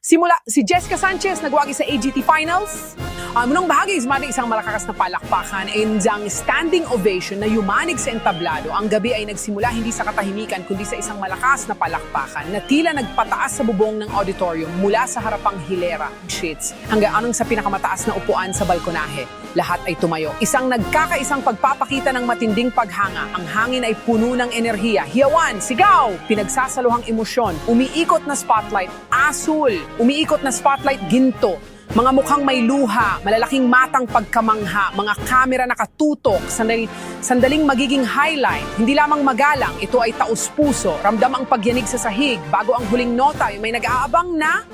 Simula si Jessica Sanchez nagwagi sa AGT Finals. Munang bahagi isang malakas na palakpakan and ang standing ovation na yumanig sa entablado. Ang gabi ay nagsimula hindi sa katahimikan kundi sa isang malakas na palakpakan na tila nagpataas sa bubong ng auditorium mula sa harapang hilera sheets hanggang anong sa pinakamataas na upuan sa balkonahe. Lahat ay tumayo. Isang nagkakaisang pagpapakita ng matinding paghanga. Ang hangin ay puno ng enerhiya. Hiyawan, sigaw, pinagsasaluhang emosyon. Umiikot na spotlight, asul. Umiikot na spotlight, ginto. Mga mukhang may luha, malalaking matang pagkamangha, mga kamera nakatutok, sandaling magiging highlight. Hindi lamang magalang, ito ay taus-puso. Ramdam ang pagyanig sa sahig. Bago ang huling nota, may nag-aabang na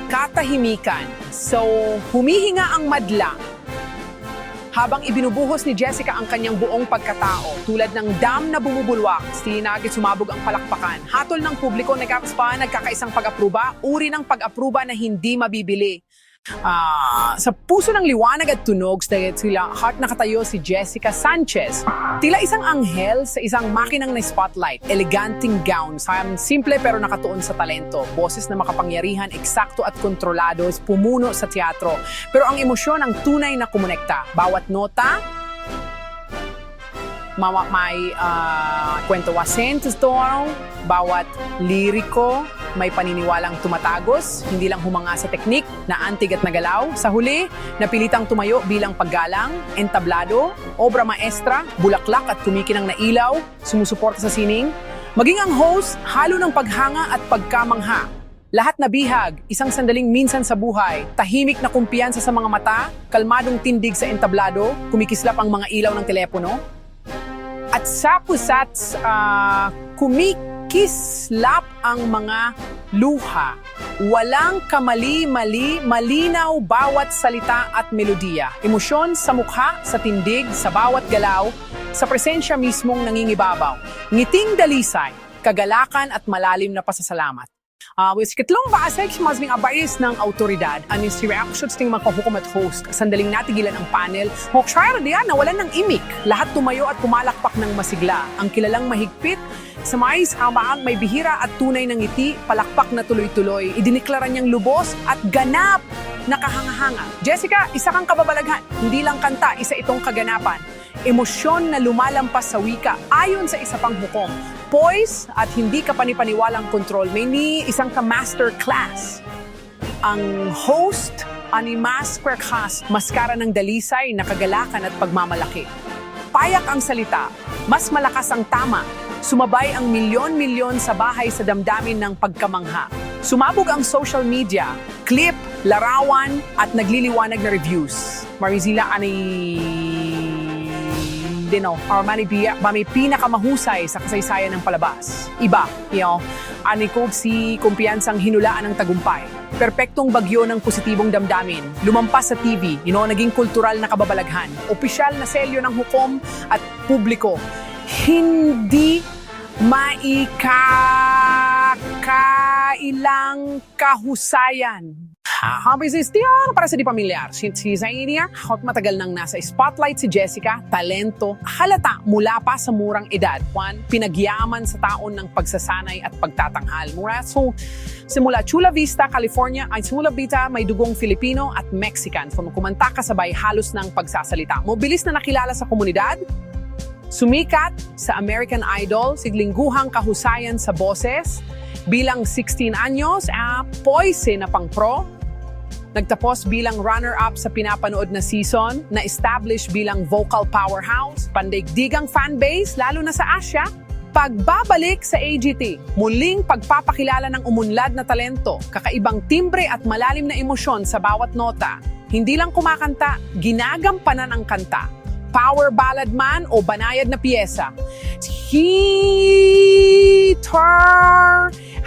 katahimikan. So, humihinga ang madla. Habang ibinubuhos ni Jessica ang kanyang buong pagkatao, tulad ng dam na bumubulwak, sinagit sumabog ang palakpakan. Hatol ng publiko nagkakaisang pag-apruba, uri ng pag-apruba na hindi mabibili. Sa puso ng liwanag at tunog, sila heart nakatayo si Jessica Sanchez. Tila isang anghel sa isang makinang na spotlight, eleganting gown, simple pero nakatuon sa talento, boses na makapangyarihan, eksakto at kontrolado, pumuno sa teatro. Pero ang emosyon ang tunay na kumonekta. Bawat nota, may kwento-wasen sa story, bawat liriko, may paniniwalang tumatagos, hindi lang humanga sa teknik, naantig at nagalaw. Sa huli, napilitang tumayo bilang paggalang, entablado, obra maestra, bulaklak at kumikinang na ilaw, sumusuporta sa sining. Maging ang host, halo ng paghanga at pagkamangha. Lahat na bihag, isang sandaling minsan sa buhay, tahimik na kumpiyansa sa mga mata, kalmadong tindig sa entablado, kumikislap ang mga ilaw ng telepono. At sa pusat, kumikislap ang mga luha. Walang kamali-mali, malinaw bawat salita at melodiya. Emosyon sa mukha, sa tindig, sa bawat galaw, sa presensya mismong nangingibabaw. Ngiting dalisay, kagalakan at malalim na pasasalamat. With ikatlong basig, masming abais ng autoridad, anis reactions ng mga kahukom at host. Sandaling natigilan ang panel. Hokshire diyan, nawalan ng imik. Lahat tumayo at pumalakpak ng masigla. Ang kilalang mahigpit, sa mais, amaang may bihira at tunay ng ngiti, palakpak na tuloy-tuloy. Idiniklara niyang lubos at ganap na kahanga-hanga. Jessica, isa kang kababalaghan. Hindi lang kanta, isa itong kaganapan. Emosyon na lumalampas sa wika ayon sa isa pang hukom. Poise at hindi ka panipaniwalang control. May isang ka-master class. Ang host, animas quercas, maskara ng dalisay, nakagalakan at pagmamalaki. Payak ang salita, mas malakas ang tama. Sumabay ang milyon-milyon sa bahay sa damdamin ng pagkamangha. Sumabog ang social media, clip, larawan at nagliliwanag na reviews. Marizila may pinakamahusay sa kasaysayan ng palabas. Iba, anikog si kumpiyansang hinulaan ng tagumpay. Perpektong bagyo ng positibong damdamin. Lumampas sa TV, naging kultural na kababalaghan. Opisyal na selyo ng hukom at publiko. Hindi maikakailang kahusayan. Habang para sa di pamilyar, si Zainia, matagal nang nasa spotlight si Jessica, talento, halata mula pa sa murang edad. Pinagyaman sa taon ng pagsasanay at pagtatanghal. Simula Chula Vista, California, ay Chula Vista may dugong Filipino at Mexican. Kumanta kasabay halos ng pagsasalita. Mobilis na nakilala sa komunidad, sumikat sa American Idol, siglingguhang kahusayan sa boses, bilang 16 anyos, poise na pang-pro, nagtapos bilang runner-up sa pinapanood na season, na-establish bilang vocal powerhouse, pandaigdigang fanbase, lalo na sa Asia. Pagbabalik sa AGT, muling pagpapakilala ng umunlad na talento, kakaibang timbre at malalim na emosyon sa bawat nota. Hindi lang kumakanta, ginagampanan ang kanta. Power ballad man o banayad na piyesa. Hitar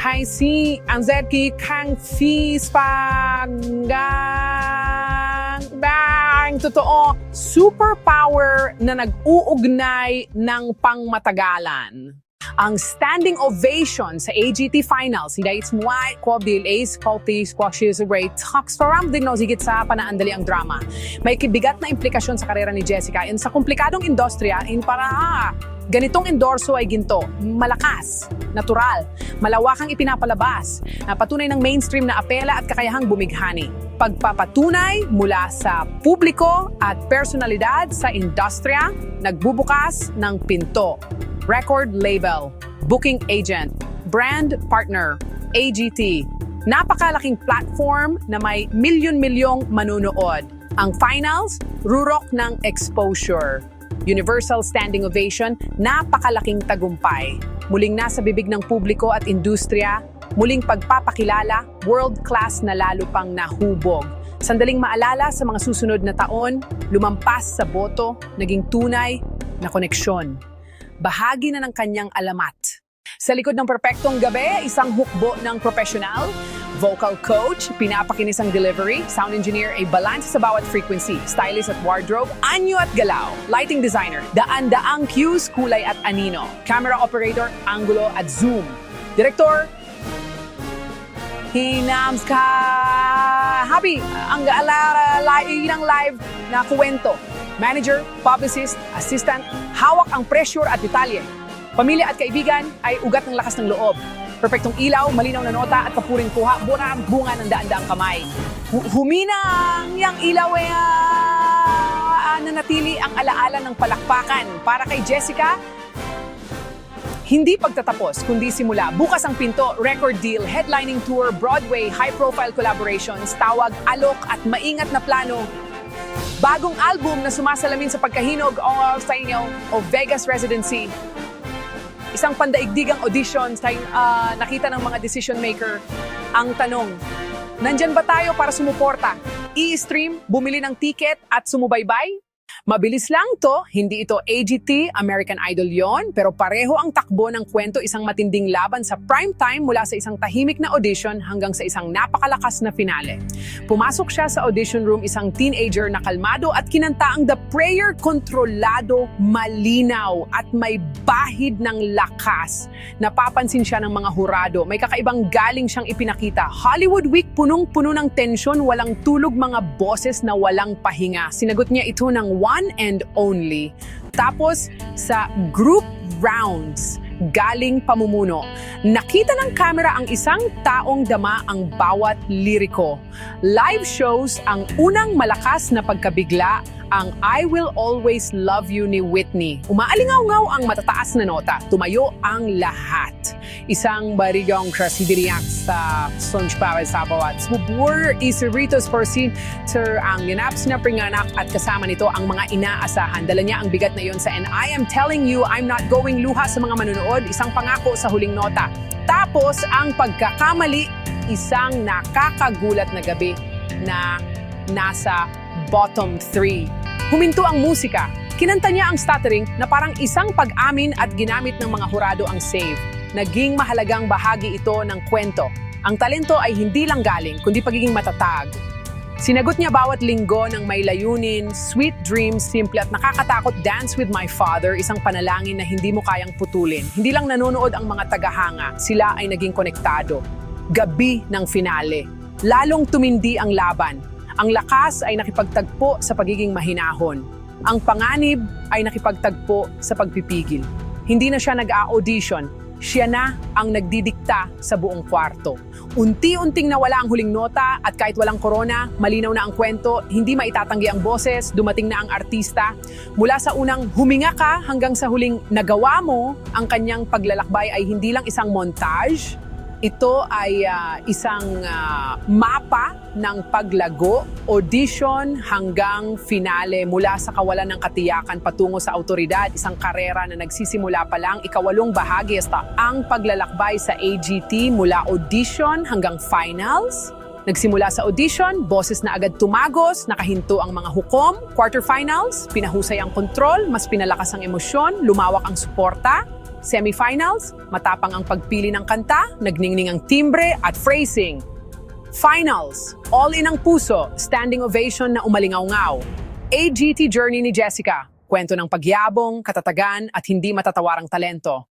hay si anzerki kang fis paggang bang totoo superpower na nag-uugnay ng pangmatagalan. Ang standing ovation sa AGT Finals, hindi its muay, Kobil, Ace, Kulti, Squashes, Ray, Talks, Faram, din higit sa panaandali ang drama. May kibigat na implikasyon sa karera ni Jessica and sa komplikadong industriya para Ganitong endorso ay ginto, malakas, natural, malawakang ipinapalabas, patunay ng mainstream na apela at kakayahang bumighani. Pagpapatunay mula sa publiko at personalidad sa industriya, nagbubukas ng pinto. Record label, booking agent, brand partner, AGT. Napakalaking platform na may milyon-milyong manunood. Ang finals, rurok ng exposure. Universal standing ovation, napakalaking tagumpay. Muling nasa bibig ng publiko at industriya, muling pagpapakilala, world-class na lalo pang nahubog. Sandaling maalala sa mga susunod na taon, lumampas sa boto, naging tunay na koneksyon. Bahagi na ng kanyang alamat. Sa likod ng perpektong gabi, isang hukbo ng profesional, vocal coach, pinapakinis ang delivery, sound engineer ay balanse sa bawat frequency, stylist at wardrobe, anyo at galaw, lighting designer, daan-daang cues, kulay at anino, camera operator, angulo at zoom, director, hinams ka, happy, ang ilang live na kuwento, manager, publicist, assistant, hawak ang pressure at detalye. Pamilya at kaibigan ay ugat ng lakas ng loob. Perpektong ilaw, malinaw na nota at papuring kuha, bunga ang bunga ng daan-daang kamay. Huminang yang ilaw ay nanatili ang alaala ng palakpakan. Para kay Jessica, hindi pagtatapos, kundi simula. Bukas ang pinto, record deal, headlining tour, Broadway, high-profile collaborations, tawag, alok at maingat na plano. Bagong album na sumasalamin sa pagkahinog sa inyo o Vegas residency. Isang pandaigdigang audition sa nakita ng mga decision maker. Ang tanong, nandyan ba tayo para sumuporta? I-stream, bumili ng ticket at sumubaybay? Mabilis lang to, hindi ito AGT, American Idol yon, pero pareho ang takbo ng kwento, isang matinding laban sa prime time mula sa isang tahimik na audition hanggang sa isang napakalakas na finale. Pumasok siya sa audition room, isang teenager na kalmado at kinanta ang The Prayer, kontrolado, malinaw at may bahid ng lakas. Napapansin siya ng mga hurado, may kakaibang galing siyang ipinakita. Hollywood Week, punong-puno ng tensyon, walang tulog, mga boses na walang pahinga. Sinagot niya ito ng one and only. Tapos sa group rounds, galing pamumuno. Nakita ng kamera ang isang taong dama ang bawat liriko. Live shows ang unang malakas na pagkabigla, ang I Will Always Love You ni Whitney. Umaalingaw-ngaw ang matataas na nota. Tumayo ang lahat. Isang barigang krasidiriyak sa sonchpawal sa bawat. Subur isiritos for Sir ang yanaps na pringanak at kasama nito ang mga inaasahan. Dala niya ang bigat na iyon sa And I Am Telling You, I'm Not Going luha sa mga manunood. Isang pangako sa huling nota. Tapos ang pagkakamali, isang nakakagulat na gabi na nasa bottom 3. Huminto ang musika. Kinanta niya ang stuttering na parang isang pag-amin at ginamit ng mga hurado ang save. Naging mahalagang bahagi ito ng kwento. Ang talento ay hindi lang galing, kundi pagiging matatag. Sinagot niya bawat linggo ng may layunin, sweet dreams, simple at nakakatakot, Dance with My Father, isang panalangin na hindi mo kayang putulin. Hindi lang nanonood ang mga tagahanga, sila ay naging konektado. Gabi ng finale. Lalong tumindi ang laban. Ang lakas ay nakipagtagpo sa pagiging mahinahon. Ang panganib ay nakipagtagpo sa pagpipigil. Hindi na siya nag-a-audition, siya na ang nagdidikta sa buong kwarto. Unti-unting nawala ang huling nota at kahit walang korona, malinaw na ang kwento, hindi maitatanggi ang boses, dumating na ang artista. Mula sa unang huminga ka hanggang sa huling nagawa mo, ang kanyang paglalakbay ay hindi lang isang montage. Ito ay isang mapa ng paglago, audition hanggang finale, mula sa kawalan ng katiyakan patungo sa autoridad, isang karera na nagsisimula pa lang, ikawalong bahagi hasta ang paglalakbay sa AGT mula audition hanggang finals. Nagsimula sa audition, boses na agad tumagos, nakahinto ang mga hukom, quarterfinals, pinahusay ang kontrol, mas pinalakas ang emosyon, lumawak ang suporta. Semifinals, matapang ang pagpili ng kanta, nagningning ang timbre at phrasing. Finals, all-in ang puso, standing ovation na umalingaw-ngaw. AGT journey ni Jessica, kwento ng pagyabong, katatagan at hindi matatawarang talento.